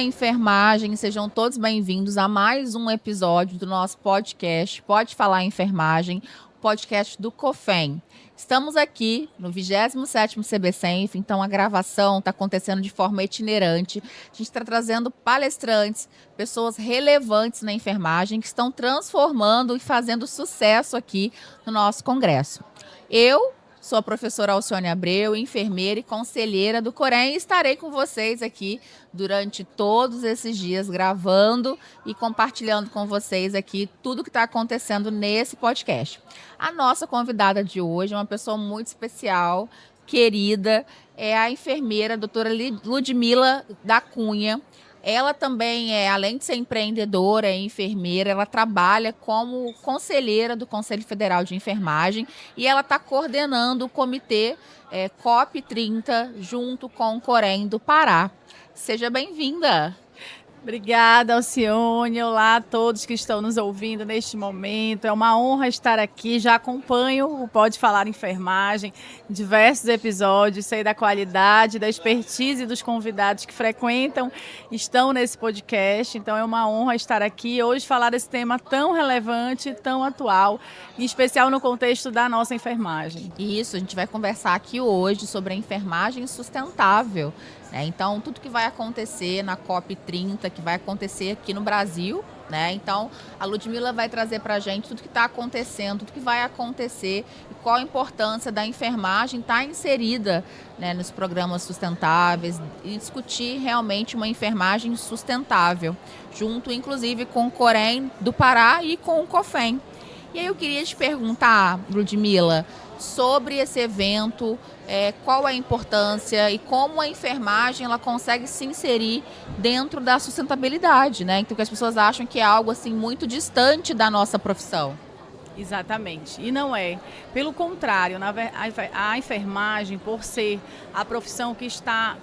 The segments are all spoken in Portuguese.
enfermagem, sejam todos bem-vindos a mais um episódio do nosso podcast Pode Falar Enfermagem, podcast do COFEM. Estamos aqui no 27º CBCenf, então a gravação está acontecendo de forma itinerante. A gente está trazendo palestrantes, pessoas relevantes na enfermagem que estão transformando e fazendo sucesso aqui no nosso congresso. Eu sou a professora Alcione Abreu, enfermeira e conselheira do Corém, e estarei com vocês aqui durante todos esses dias, gravando e compartilhando com vocês aqui tudo que está acontecendo nesse podcast. A nossa convidada de hoje é uma pessoa muito especial, querida, é a enfermeira doutora Ludmila da Cunha. Ela também além de ser empreendedora, é enfermeira, ela trabalha como conselheira do Conselho Federal de Enfermagem e ela está coordenando o comitê COP 30 junto com o Corém do Pará. Seja bem-vinda! Obrigada, Alcione. Olá a todos que estão nos ouvindo neste momento. É uma honra estar aqui. Já acompanho o Pode Falar Enfermagem, diversos episódios, sei da qualidade, da expertise dos convidados que estão nesse podcast. Então é uma honra estar aqui hoje falar desse tema tão relevante, tão atual, em especial no contexto da nossa enfermagem. Isso, a gente vai conversar aqui hoje sobre a enfermagem sustentável. Então, tudo que vai acontecer na COP 30, que vai acontecer aqui no Brasil, né? Então, a Ludmila vai trazer para a gente tudo que está acontecendo, tudo que vai acontecer e qual a importância da enfermagem estar inserida, né, nos programas sustentáveis e discutir realmente uma enfermagem sustentável, junto, inclusive, com o Corém do Pará e com o COFEM. E aí eu queria te perguntar, Ludmila, sobre esse evento, qual a importância e como a enfermagem ela consegue se inserir dentro da sustentabilidade, né? Então, que as pessoas acham que é algo assim muito distante da nossa profissão. Exatamente, e não é. Pelo contrário, a enfermagem, por ser a profissão que está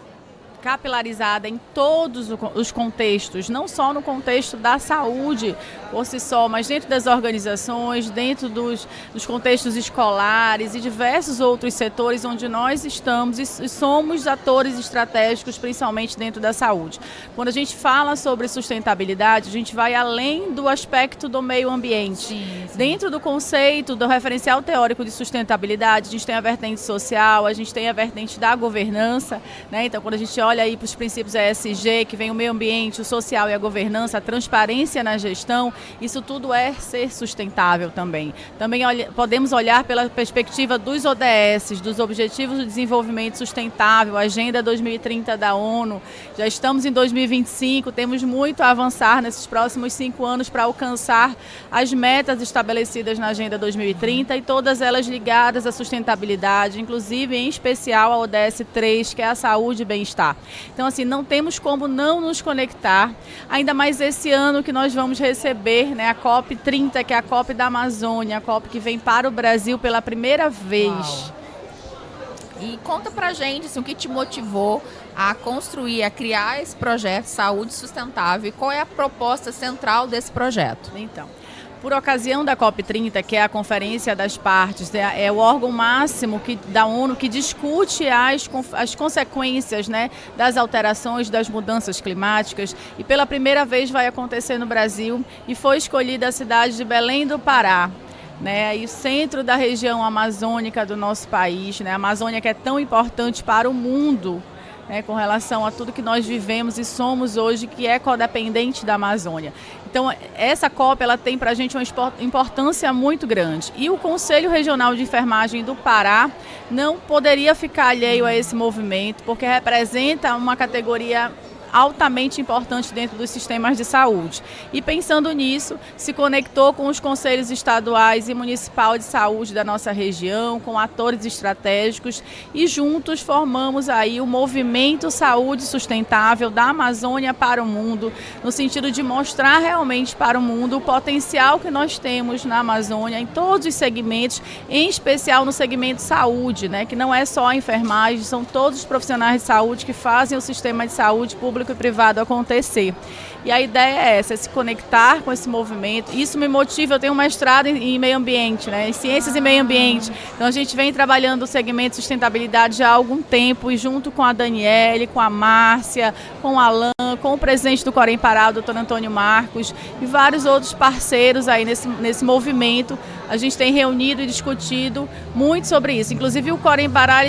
capilarizada em todos os contextos, não só no contexto da saúde por si só, mas dentro das organizações, dentro dos contextos escolares e diversos outros setores onde nós estamos e somos atores estratégicos, principalmente dentro da saúde. Quando a gente fala sobre sustentabilidade, a gente vai além do aspecto do meio ambiente. Sim. Dentro do conceito do referencial teórico de sustentabilidade, a gente tem a vertente social, a gente tem a vertente da governança, né? Então, quando a gente olha aí para os princípios ESG, que vem o meio ambiente, o social e a governança, a transparência na gestão, isso tudo é ser sustentável também. Também podemos olhar pela perspectiva dos ODS, dos Objetivos de Desenvolvimento Sustentável, Agenda 2030 da ONU. Já estamos em 2025, temos muito a avançar nesses próximos 5 anos para alcançar as metas estabelecidas na Agenda 2030 e todas elas ligadas à sustentabilidade, inclusive em especial ao ODS 3, que é a saúde e bem-estar. Então, assim, não temos como não nos conectar, ainda mais esse ano que nós vamos receber, né, a COP 30, que é a COP da Amazônia, a COP que vem para o Brasil pela primeira vez. Uau. E conta pra gente assim, o que te motivou a construir, a criar esse projeto Saúde Sustentável e qual é a proposta central desse projeto? Então, por ocasião da COP 30, que é a Conferência das Partes, é o órgão máximo da ONU que discute as consequências, né, das alterações, das mudanças climáticas, e pela primeira vez vai acontecer no Brasil e foi escolhida a cidade de Belém do Pará, né, e o centro da região amazônica do nosso país, né, a Amazônia que é tão importante para o mundo, né, com relação a tudo que nós vivemos e somos hoje, que é codependente da Amazônia. Então, essa COP ela tem para a gente uma importância muito grande. E o Conselho Regional de Enfermagem do Pará não poderia ficar alheio a esse movimento, porque representa uma categoria altamente importante dentro dos sistemas de saúde. E pensando nisso, se conectou com os conselhos estaduais e municipal de saúde da nossa região, com atores estratégicos, e juntos formamos aí o movimento Saúde Sustentável da Amazônia para o mundo, no sentido de mostrar realmente para o mundo o potencial que nós temos na Amazônia, em todos os segmentos, em especial no segmento saúde, né, que não é só a enfermagem, são todos os profissionais de saúde que fazem o sistema de saúde público público e privado acontecer. E a ideia é essa, é se conectar com esse movimento. Isso me motiva, eu tenho um mestrado em meio ambiente, né, em ciências e meio ambiente. Então a gente vem trabalhando o segmento de sustentabilidade já há algum tempo, e junto com a Daniele, com a Márcia, com o Alan, com o presidente do Corém Pará, o Dr. Antônio Marcos, e vários outros parceiros aí nesse movimento. A gente tem reunido e discutido muito sobre isso. Inclusive o Corém Pará,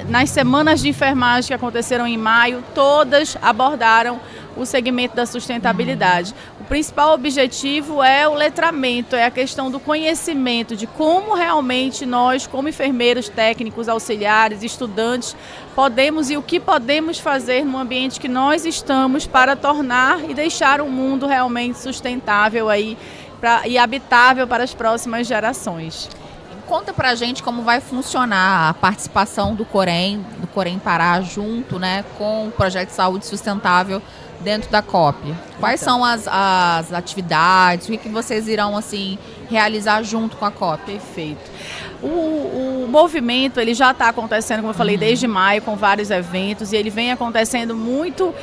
nas semanas de enfermagem que aconteceram em maio, todas abordaram o segmento da sustentabilidade. O principal objetivo é o letramento, é a questão do conhecimento de como realmente nós, como enfermeiros, técnicos, auxiliares, estudantes, podemos e o que podemos fazer no ambiente que nós estamos para tornar e deixar um mundo realmente sustentável aí e habitável para as próximas gerações. Conta pra gente como vai funcionar a participação do Corém Pará junto, né, com o projeto de saúde sustentável dentro da COP. Quais são as atividades, o que vocês irão assim realizar junto com a COP? Perfeito. O movimento ele já está acontecendo, como eu falei, desde maio, com vários eventos, e ele vem acontecendo muito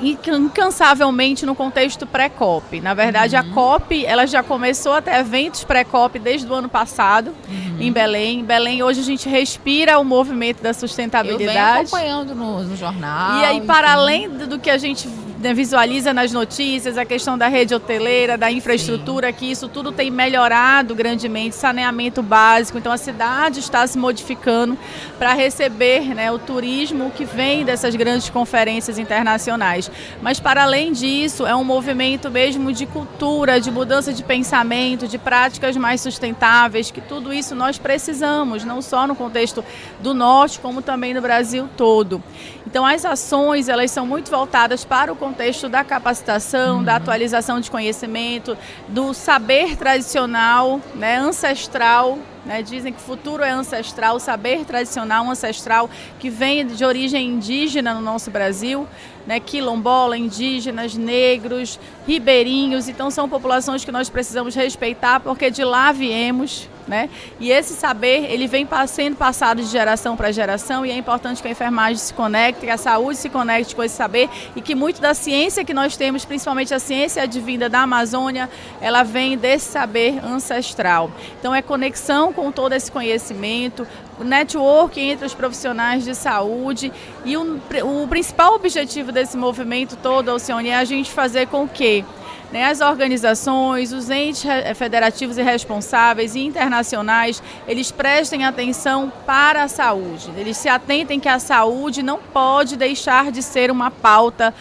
incansavelmente no contexto pré-COP. Na verdade, a COP ela já começou a ter eventos pré-COP desde o ano passado, em Belém. Em Belém, hoje a gente respira o movimento da sustentabilidade. Eu venho acompanhando no jornal. E aí, para além do que a gente visualiza nas notícias, a questão da rede hoteleira, da infraestrutura, sim, que isso tudo tem melhorado grandemente, saneamento básico. Então a cidade está se modificando para receber, né, o turismo que vem dessas grandes conferências internacionais. Mas para além disso, é um movimento mesmo de cultura, de mudança de pensamento, de práticas mais sustentáveis, que tudo isso nós precisamos, não só no contexto do Norte, como também no Brasil todo. Então as ações, elas são muito voltadas para o contexto da capacitação, da atualização de conhecimento, do saber tradicional, né, ancestral, né, dizem que o futuro é ancestral, o saber tradicional ancestral que vem de origem indígena no nosso Brasil, né, quilombola, indígenas, negros, ribeirinhos. Então são populações que nós precisamos respeitar porque de lá viemos, né? E esse saber ele vem sendo passado de geração para geração, e é importante que a enfermagem se conecte, que a saúde se conecte com esse saber, e que muito da ciência que nós temos, principalmente a ciência advinda da Amazônia, ela vem desse saber ancestral. Então é conexão com todo esse conhecimento, o network entre os profissionais de saúde, e o principal objetivo desse movimento todo, Alcione, é a gente fazer com que, né, as organizações, os entes federativos e responsáveis e internacionais, eles prestem atenção para a saúde. Eles se atentem que a saúde não pode deixar de ser uma pauta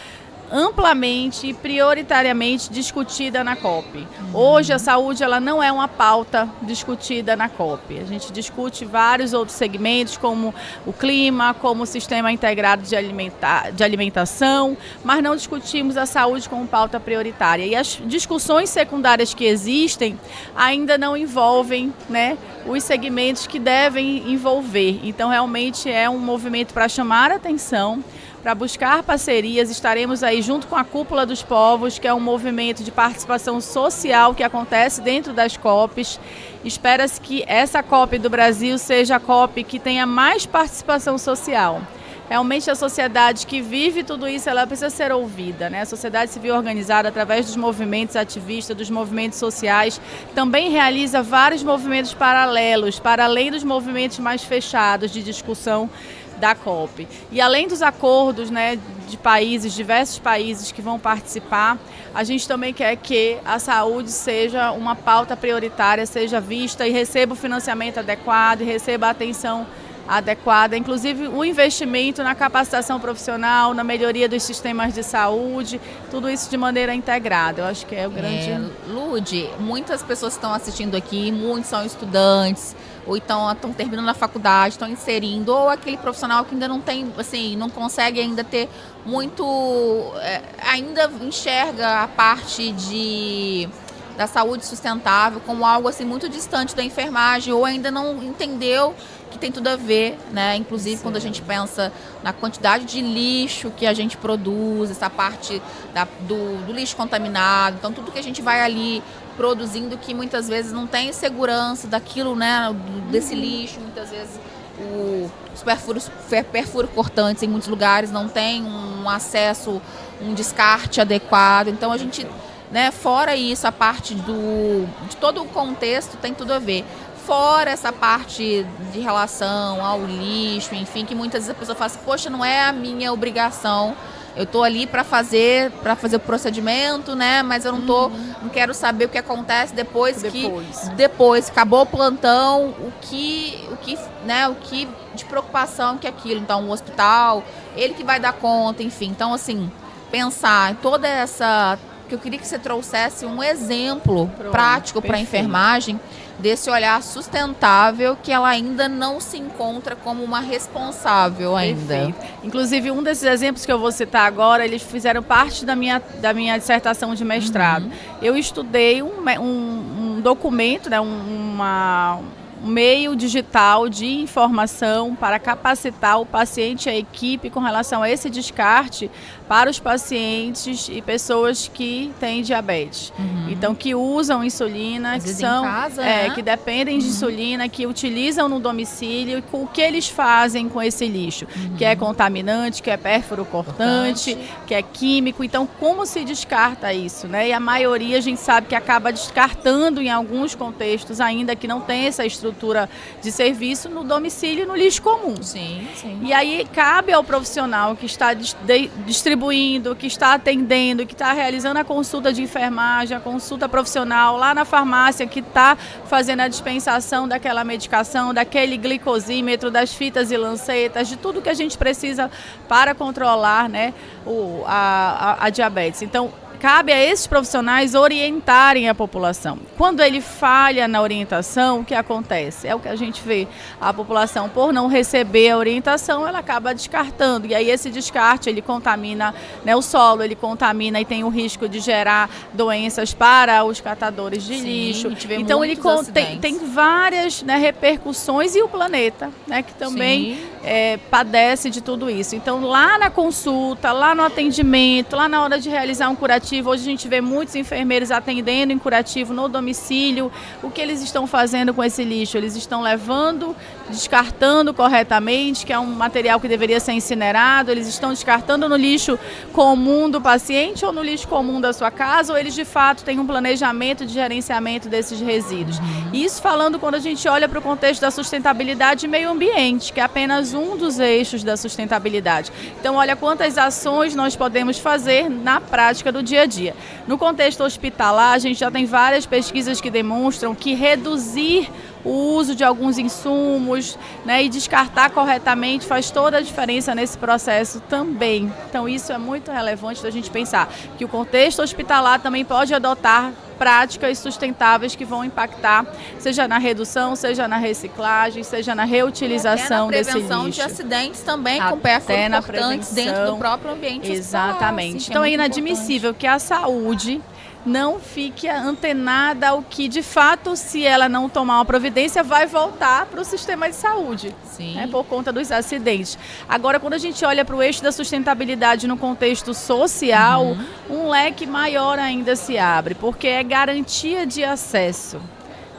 amplamente e prioritariamente discutida na COP. Hoje a saúde ela não é uma pauta discutida na COP. A gente discute vários outros segmentos, como o clima, como o sistema integrado de alimentação, mas não discutimos a saúde como pauta prioritária. E as discussões secundárias que existem ainda não envolvem, né, os segmentos que devem envolver. Então realmente é um movimento para chamar a atenção, para buscar parcerias. Estaremos aí junto com a Cúpula dos Povos, que é um movimento de participação social que acontece dentro das COPs. Espera-se que essa COP do Brasil seja a COP que tenha mais participação social. Realmente a sociedade que vive tudo isso, ela precisa ser ouvida, né? A sociedade civil organizada, através dos movimentos ativistas, dos movimentos sociais, também realiza vários movimentos paralelos, para além dos movimentos mais fechados de discussão da COP. E além dos acordos, né, de países, diversos países que vão participar, a gente também quer que a saúde seja uma pauta prioritária, seja vista e receba o financiamento adequado, e receba a atenção adequada, inclusive o investimento na capacitação profissional, na melhoria dos sistemas de saúde, tudo isso de maneira integrada. Eu acho que é o grande... Lude, muitas pessoas estão assistindo aqui, muitos são estudantes, ou então estão terminando a faculdade, estão inserindo, ou aquele profissional que ainda não tem, assim, não consegue ainda ter muito, ainda enxerga a parte da saúde sustentável como algo assim muito distante da enfermagem, ou ainda não entendeu que tem tudo a ver, né? Inclusive, sim, quando a gente pensa na quantidade de lixo que a gente produz, essa parte do lixo contaminado, então tudo que a gente vai ali produzindo que muitas vezes não tem segurança daquilo, né? Desse lixo, muitas vezes os perfuro cortantes em muitos lugares não tem um acesso, um descarte adequado. Então a gente, né, fora isso, a parte de todo o contexto tem tudo a ver. Fora essa parte de relação ao lixo, enfim, que muitas vezes a pessoa fala assim, poxa, não é a minha obrigação. Eu tô ali para fazer o procedimento, né? Mas eu não quero saber o que acontece depois acabou o plantão, o que de preocupação que é aquilo. Então, o hospital, ele que vai dar conta, enfim. Então, assim, pensar em toda essa, que eu queria que você trouxesse um exemplo prático para a enfermagem desse olhar sustentável que ela ainda não se encontra como uma responsável ainda. Perfeito. Inclusive, um desses exemplos que eu vou citar agora, eles fizeram parte da minha dissertação de mestrado. Eu estudei um documento, né, um meio digital de informação para capacitar o paciente e a equipe com relação a esse descarte para os pacientes e pessoas que têm diabetes. Então, que usam insulina, que são casa, né? que dependem de insulina, que utilizam no domicílio, e o que eles fazem com esse lixo, que é contaminante, que é pérfuro cortante, que é químico. Então, como se descarta isso, né? E a maioria a gente sabe que acaba descartando em alguns contextos, ainda que não tem essa estrutura de serviço, no domicílio e no lixo comum. Sim. E aí cabe ao profissional que está distribuindo, que está atendendo, que está realizando a consulta de enfermagem, a consulta profissional lá na farmácia, que está fazendo a dispensação daquela medicação, daquele glicosímetro, das fitas e lancetas, de tudo que a gente precisa para controlar, né, a diabetes. Então, cabe a esses profissionais orientarem a população. Quando ele falha na orientação, o que acontece? É o que a gente vê. A população, por não receber a orientação, ela acaba descartando. E aí esse descarte, ele contamina, né, o solo, ele contamina e tem o risco de gerar doenças para os catadores de lixo. Então ele tem várias, né, repercussões, e o planeta, né, que também padece de tudo isso. Então lá na consulta, lá no atendimento, lá na hora de realizar um curativo, hoje a gente vê muitos enfermeiros atendendo em curativo no domicílio. O que eles estão fazendo com esse lixo? Eles estão levando, descartando corretamente, que é um material que deveria ser incinerado. Eles estão descartando no lixo comum do paciente ou no lixo comum da sua casa, ou eles de fato têm um planejamento de gerenciamento desses resíduos. Isso falando quando a gente olha para o contexto da sustentabilidade e meio ambiente, que é apenas um dos eixos da sustentabilidade. Então, olha quantas ações nós podemos fazer na prática do dia a dia. No contexto hospitalar, a gente já tem várias pesquisas que demonstram que reduzir o uso de alguns insumos, né, e descartar corretamente faz toda a diferença nesse processo também. Então, isso é muito relevante da gente pensar que o contexto hospitalar também pode adotar práticas sustentáveis que vão impactar, seja na redução, seja na reciclagem, seja na reutilização desse lixo. Até na prevenção de acidentes também, com pérfuro cortantes dentro do próprio ambiente hospitalar. Exatamente. Então é inadmissível que a saúde não fique antenada ao que, de fato, se ela não tomar uma providência, vai voltar para o sistema de saúde, né, por conta dos acidentes. Agora, quando a gente olha para o eixo da sustentabilidade no contexto social, um leque maior ainda se abre, porque é garantia de acesso,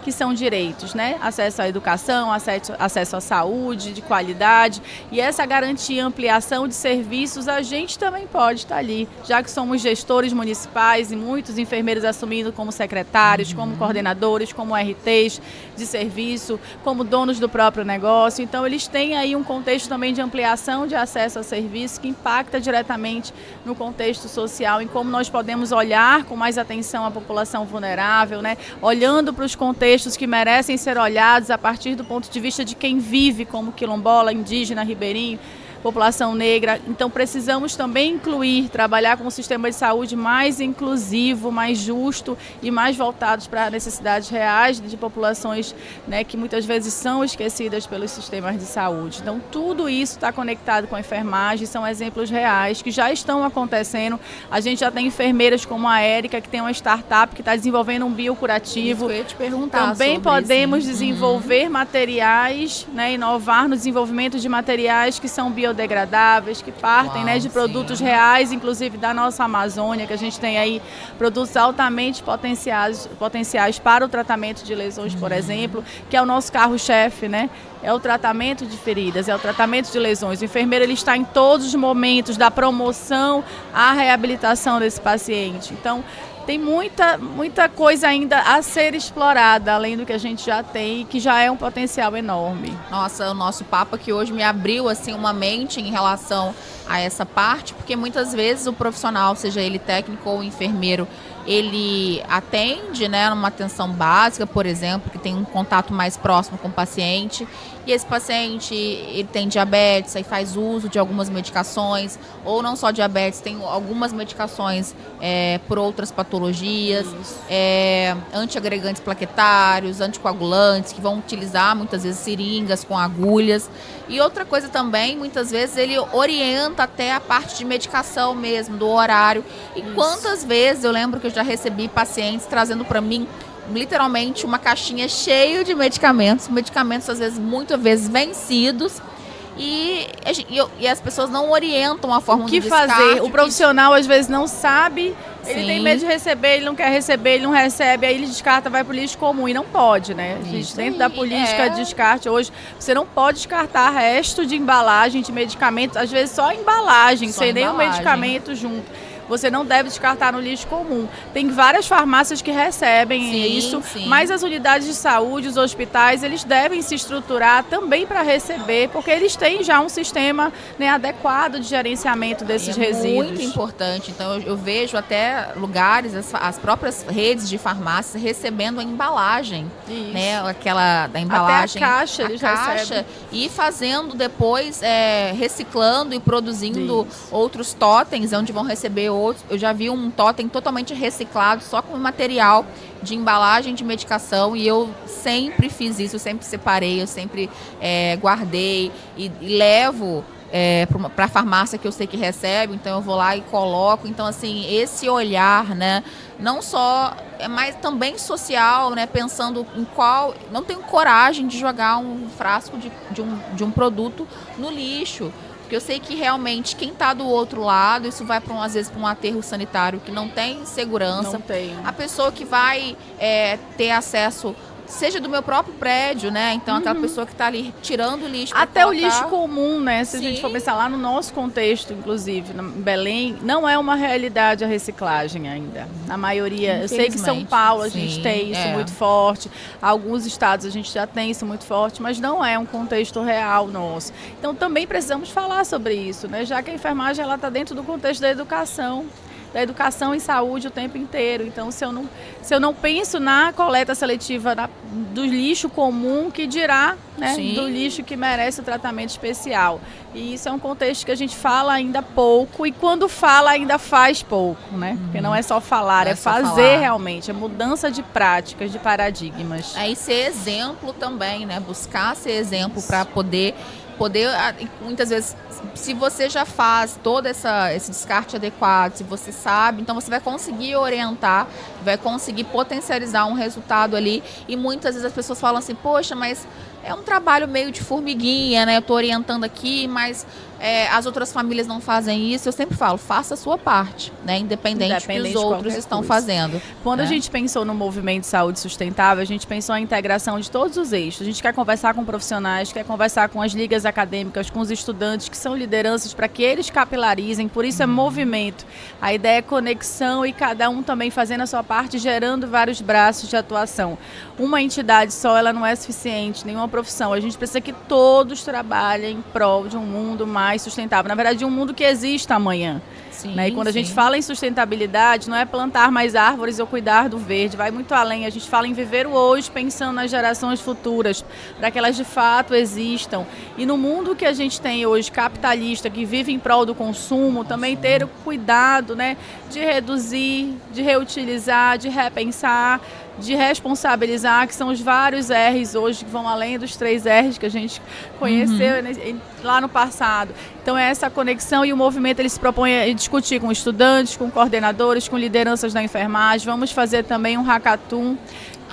que são direitos, né? Acesso à educação, acesso à saúde, de qualidade. E essa garantia e ampliação de serviços, a gente também pode estar ali, já que somos gestores municipais e muitos enfermeiros assumindo como secretários, como coordenadores, como RTs de serviço, como donos do próprio negócio. Então, eles têm aí um contexto também de ampliação de acesso a serviço que impacta diretamente no contexto social, em como nós podemos olhar com mais atenção a população vulnerável, né? Olhando para os contextos que merecem ser olhados a partir do ponto de vista de quem vive como quilombola, indígena, ribeirinho, população negra. Então precisamos também trabalhar com um sistema de saúde mais inclusivo, mais justo e mais voltados para necessidades reais de populações, né, que muitas vezes são esquecidas pelos sistemas de saúde. Então tudo isso está conectado com a enfermagem, são exemplos reais que já estão acontecendo. A gente já tem enfermeiras como a Érica, que tem uma startup que está desenvolvendo um biocurativo. Isso, eu ia te perguntar também podemos desenvolver materiais, né, inovar no desenvolvimento de materiais que são biodegradáveis, biodegradáveis, que partem, né, de produtos reais, inclusive da nossa Amazônia, que a gente tem aí produtos altamente potenciais para o tratamento de lesões, por exemplo, que é o nosso carro-chefe, né? É o tratamento de feridas, é o tratamento de lesões. O enfermeiro ele está em todos os momentos da promoção à reabilitação desse paciente. Então, tem muita coisa ainda a ser explorada, além do que a gente já tem, que já é um potencial enorme. Nossa, o nosso papo aqui hoje me abriu assim uma mente em relação a essa parte, porque muitas vezes o profissional, seja ele técnico ou enfermeiro, ele atende, né, numa atenção básica, por exemplo, que tem um contato mais próximo com o paciente, e esse paciente ele tem diabetes, aí faz uso de algumas medicações, ou não só diabetes, tem algumas medicações por outras patologias, antiagregantes plaquetários, anticoagulantes, que vão utilizar muitas vezes seringas com agulhas. E outra coisa também, muitas vezes ele orienta até a parte de medicação mesmo, do horário. E quantas vezes eu lembro que eu já recebi pacientes trazendo para mim literalmente uma caixinha cheia de medicamentos às vezes, muitas vezes vencidos, e as pessoas não orientam a forma de descarte. O que fazer? O profissional às vezes não sabe, ele tem medo de receber, ele não quer receber, ele não recebe, aí ele descarta, vai para o lixo comum, e não pode, né? A gente, dentro da política de descarte hoje, você não pode descartar resto de embalagem, de medicamentos, às vezes só embalagem, sem nenhum medicamento junto. Você não deve descartar no lixo comum. Tem várias farmácias que recebem isso, mas as unidades de saúde, os hospitais, eles devem se estruturar também para receber, porque eles têm já um sistema, né, adequado de gerenciamento desses resíduos. Muito importante. Então, eu vejo até lugares, as próprias redes de farmácias recebendo a embalagem, né, aquela da embalagem. Até a caixa, eles recebem. E fazendo depois, reciclando e produzindo outros totens, onde vão receber outros. Eu já vi um totem totalmente reciclado, só com material de embalagem de medicação, e eu sempre fiz isso, eu sempre separei, eu sempre guardei e levo para a farmácia que eu sei que recebe, então eu vou lá e coloco. Então, assim, esse olhar, né, não só mas também social, né, pensando em qual... Não tenho coragem de jogar um frasco de um produto no lixo. Porque eu sei que realmente quem está do outro lado, isso vai às vezes para um aterro sanitário que não tem segurança. Não tem. A pessoa que vai ter acesso, seja do meu próprio prédio, né? Então, aquela pessoa que está ali tirando o lixo. Até o lixo comum, né? Se a gente for pensar lá no nosso contexto, inclusive, em Belém, não é uma realidade a reciclagem ainda. A maioria, eu sei que em São Paulo a gente tem isso muito forte, alguns estados a gente já tem isso muito forte, mas não é um contexto real nosso. Então, também precisamos falar sobre isso, né? Já que a enfermagem está dentro do contexto da educação e saúde o tempo inteiro. Então, se eu não penso na coleta seletiva do lixo comum, que dirá, né, do lixo que merece o tratamento especial. E isso é um contexto que a gente fala ainda pouco, e quando fala ainda faz pouco, né? Porque não é só falar, é fazer realmente, é mudança de práticas, de paradigmas. E ser exemplo também, né? Buscar ser exemplo para poder, muitas vezes, se você já faz todo esse descarte adequado, se você sabe, então você vai conseguir orientar, vai conseguir potencializar um resultado ali. E muitas vezes as pessoas falam assim, poxa, mas é um trabalho meio de formiguinha, né? Eu estou orientando aqui, mas as outras famílias não fazem isso. Eu sempre falo, faça a sua parte, né? Independente do que os outros estão fazendo. Quando a gente pensou no movimento de saúde sustentável, a gente pensou na integração de todos os eixos. A gente quer conversar com profissionais, quer conversar com as ligas acadêmicas, com os estudantes, que são lideranças, para que eles capilarizem. Por isso é movimento. A ideia é conexão, e cada um também fazendo a sua parte, gerando vários braços de atuação. Uma entidade só, ela não é suficiente, nenhuma profissão. A gente precisa que todos trabalhem em prol de um mundo mais sustentável. Na verdade, de um mundo que exista amanhã. Né? E quando a gente fala em sustentabilidade, não é plantar mais árvores ou cuidar do verde, vai muito além. A gente fala em viver o hoje, pensando nas gerações futuras, para que elas de fato existam. E no mundo que a gente tem hoje, capitalista, que vive em prol do consumo, também ter o cuidado, né, de reduzir, de reutilizar, de repensar, de responsabilizar, que são os vários R's hoje, que vão além dos 3 R's que a gente conheceu lá no passado. Então é essa conexão, e o movimento ele se propõe a discutir com estudantes, com coordenadores, com lideranças da enfermagem. Vamos fazer também um hackathon,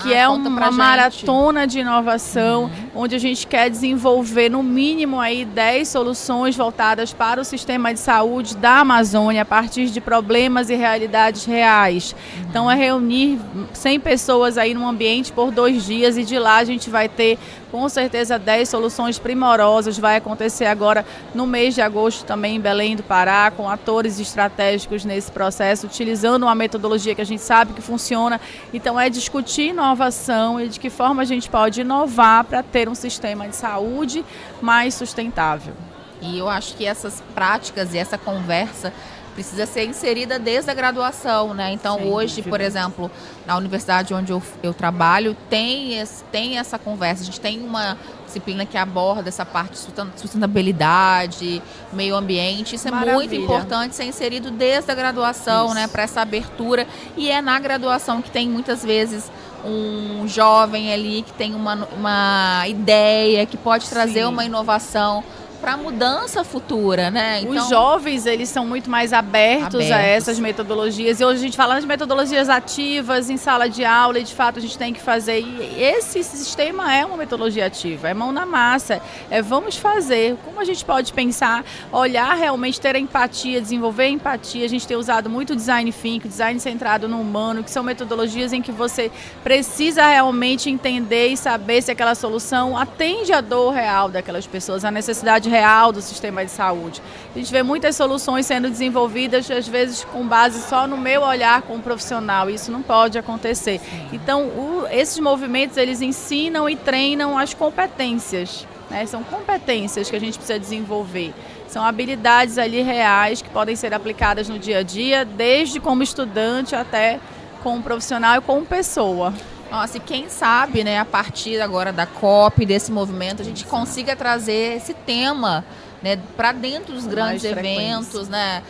que é uma maratona de inovação, onde a gente quer desenvolver no mínimo aí 10 soluções voltadas para o sistema de saúde da Amazônia a partir de problemas e realidades reais. Então é reunir 100 pessoas aí num ambiente por 2 dias e de lá a gente vai ter com certeza 10 soluções primorosas. Vai acontecer agora no mês de agosto também em Belém do Pará, com atores estratégicos nesse processo, utilizando uma metodologia que a gente sabe que funciona. Então é discutir inovação e de que forma a gente pode inovar para ter um sistema de saúde mais sustentável. E eu acho que essas práticas e essa conversa precisa ser inserida desde a graduação, né? Então, sem hoje, dúvida, por exemplo, na universidade onde eu trabalho, tem essa conversa. A gente tem uma disciplina que aborda essa parte de sustentabilidade, meio ambiente. Isso é muito importante ser inserido desde a graduação, né? Para essa abertura. E é na graduação que tem, muitas vezes, um jovem ali que tem uma ideia, que pode trazer uma inovação para a mudança futura, né? Então, os jovens, eles são muito mais abertos a essas metodologias. E hoje a gente fala de metodologias ativas em sala de aula e, de fato, a gente tem que fazer. E esse sistema é uma metodologia ativa, é mão na massa. Vamos fazer. Como a gente pode pensar, olhar realmente, ter empatia, desenvolver empatia. A gente tem usado muito design thinking, design centrado no humano, que são metodologias em que você precisa realmente entender e saber se aquela solução atende à dor real daquelas pessoas, a necessidade real do sistema de saúde. A gente vê muitas soluções sendo desenvolvidas, às vezes com base só no meu olhar como profissional. Isso não pode acontecer. Então, esses movimentos, eles ensinam e treinam as competências, né? São competências que a gente precisa desenvolver. São habilidades ali reais que podem ser aplicadas no dia a dia, desde como estudante até como profissional e como pessoa. Nossa, e quem sabe, né, a partir agora da COP, desse movimento, a gente consiga trazer esse tema, né, para dentro dos grandes eventos, né,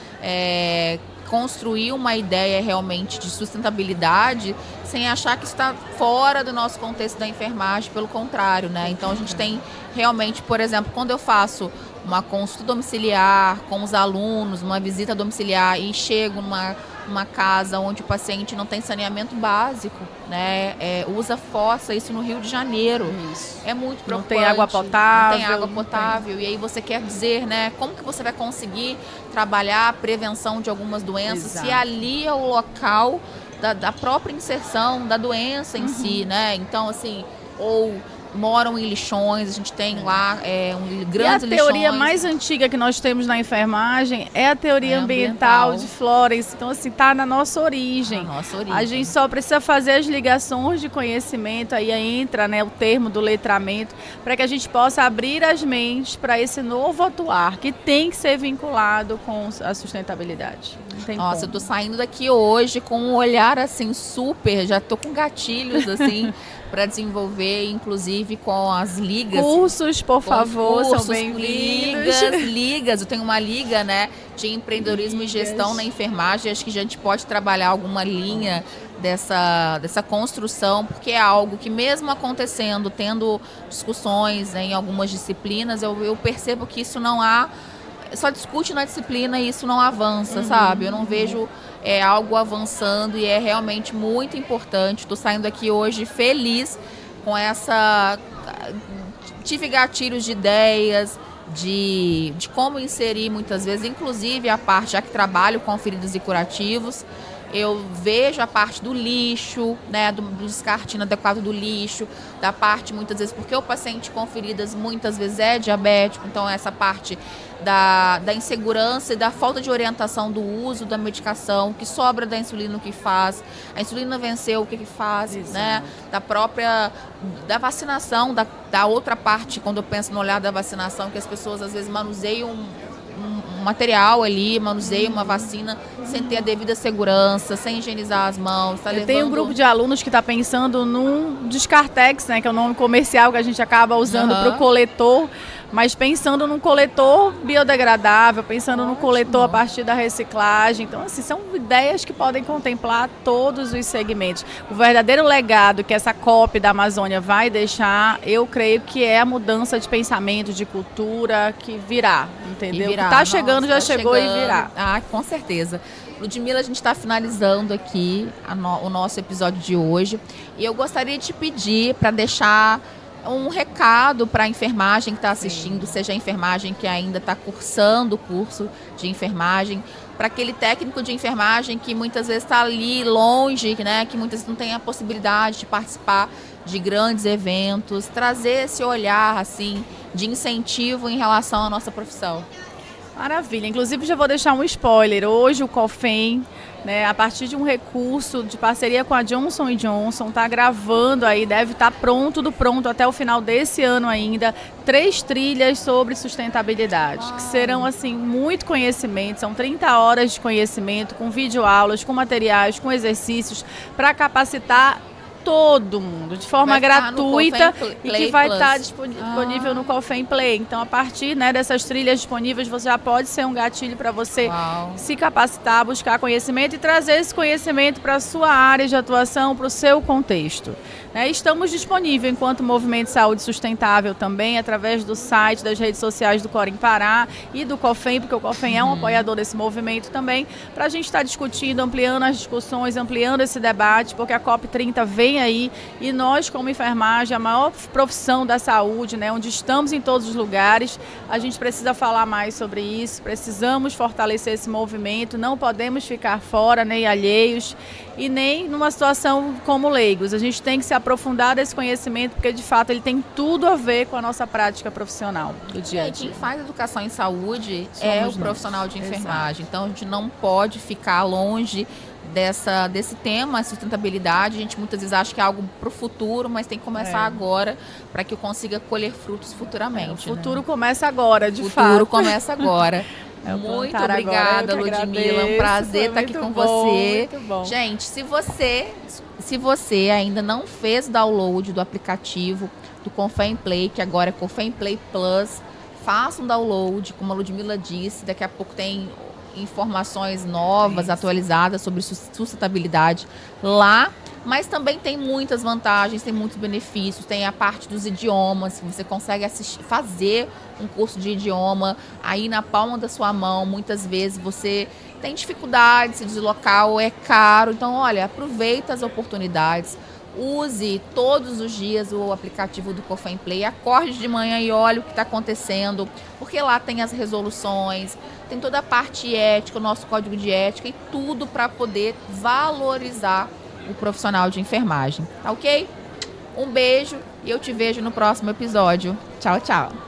construir uma ideia realmente de sustentabilidade sem achar que isso está fora do nosso contexto da enfermagem, pelo contrário, né? Então a gente tem realmente, por exemplo, quando eu faço uma consulta domiciliar com os alunos, uma visita domiciliar e chego numa casa onde o paciente não tem saneamento básico, né? Usa fossa, isso no Rio de Janeiro. Isso. É muito preocupante. Não tem água potável. Não tem água potável. E aí você quer dizer, né? Como que você vai conseguir trabalhar a prevenção de algumas doenças se ali é o local da própria inserção da doença em si, né? Então, assim, ou moram em lixões, a gente tem lá grandes lixões. E a teoria mais antiga que nós temos na enfermagem é a teoria ambiental de Florence. Então, assim, está na nossa origem. A gente só precisa fazer as ligações de conhecimento, aí entra, né, o termo do letramento, para que a gente possa abrir as mentes para esse novo atuar, que tem que ser vinculado com a sustentabilidade. Não tem Nossa, como. eu tô saindo daqui hoje com um olhar, assim, super, já tô com gatilhos, assim, para desenvolver, inclusive com as ligas. Cursos, por favor, são bem-vindos. Ligas. Eu tenho uma liga, né, de empreendedorismo e gestão na enfermagem. Acho que a gente pode trabalhar alguma linha dessa construção, porque é algo que, mesmo acontecendo, tendo discussões, né, em algumas disciplinas, eu percebo que isso não há... Só discute na disciplina e isso não avança, sabe? Eu não vejo algo avançando e é realmente muito importante. Estou saindo aqui hoje feliz com essa... Tive gatilhos de ideias, de como inserir muitas vezes, inclusive a parte, já que trabalho com feridas e curativos, eu vejo a parte do lixo, né, do descarte inadequado do lixo, da parte, muitas vezes, porque o paciente com feridas muitas vezes é diabético, então essa parte da insegurança e da falta de orientação do uso da medicação, que sobra da insulina, o que faz, a insulina venceu, o que faz, né, da vacinação, da outra parte, quando eu penso no olhar da vacinação, que as pessoas às vezes manuseiam um material ali, manuseia uma vacina sem ter a devida segurança, sem higienizar as mãos. Eu tenho um grupo de alunos que está pensando num Descartex, né, que é o nome comercial que a gente acaba usando para o coletor, mas pensando num coletor biodegradável, pensando num coletor a partir da reciclagem. Então, assim, são ideias que podem contemplar todos os segmentos. O verdadeiro legado que essa COP da Amazônia vai deixar, eu creio que é a mudança de pensamento, de cultura que virá, entendeu? Está chegando, já chegou e virá. Ah, com certeza. Ludmila, a gente está finalizando aqui o nosso episódio de hoje e eu gostaria de te pedir para deixar um recado para a enfermagem que está assistindo, seja a enfermagem que ainda está cursando o curso de enfermagem, para aquele técnico de enfermagem que muitas vezes está ali longe, né, que muitas vezes não tem a possibilidade de participar de grandes eventos, trazer esse olhar assim de incentivo em relação à nossa profissão. Maravilha. Inclusive, já vou deixar um spoiler. Hoje, o COFEM, né, a partir de um recurso de parceria com a Johnson & Johnson, está gravando aí, deve estar tudo pronto até o final desse ano ainda, 3 trilhas sobre sustentabilidade, que serão, assim, muito conhecimento, são 30 horas de conhecimento, com videoaulas, com materiais, com exercícios, para capacitar todo mundo, de forma gratuita e que vai estar disponível no COFEM Play. Então, a partir, né, dessas trilhas disponíveis, você já pode ser um gatilho para você se capacitar, buscar conhecimento e trazer esse conhecimento para a sua área de atuação, para o seu contexto. Estamos disponíveis enquanto Movimento de Saúde Sustentável também, através do site, das redes sociais do Corem Pará e do COFEM, porque o COFEM é um apoiador desse movimento também, para a gente estar discutindo, ampliando as discussões, ampliando esse debate, porque a COP30 vem aí e nós, como enfermagem, a maior profissão da saúde, né, onde estamos em todos os lugares, a gente precisa falar mais sobre isso, precisamos fortalecer esse movimento, não podemos ficar fora, nem alheios e nem numa situação como leigos. A gente tem que se aprofundar desse conhecimento, porque de fato ele tem tudo a ver com a nossa prática profissional do dia a dia. Quem faz educação em saúde é o profissional de enfermagem. Então a gente não pode ficar longe desse tema, sustentabilidade. A gente muitas vezes acha que é algo para o futuro, mas tem que começar agora para que eu consiga colher frutos futuramente. O futuro começa agora, de fato. O futuro começa agora. Muito obrigada, Ludmila. Um prazer estar aqui com você. Muito bom. Gente, se você ainda não fez download do aplicativo do COFEM Play, que agora é COFEM Play Plus, faça um download, como a Ludmila disse, daqui a pouco tem informações novas, atualizadas sobre sustentabilidade lá, mas também tem muitas vantagens, tem muitos benefícios, tem a parte dos idiomas, que você consegue fazer um curso de idioma aí na palma da sua mão. Muitas vezes você tem dificuldade de se deslocar ou é caro, então olha, aproveita as oportunidades. Use todos os dias o aplicativo do COFEM Play, acorde de manhã e olhe o que está acontecendo, porque lá tem as resoluções, tem toda a parte ética, o nosso código de ética e tudo para poder valorizar o profissional de enfermagem, tá ok? Um beijo e eu te vejo no próximo episódio. Tchau, tchau!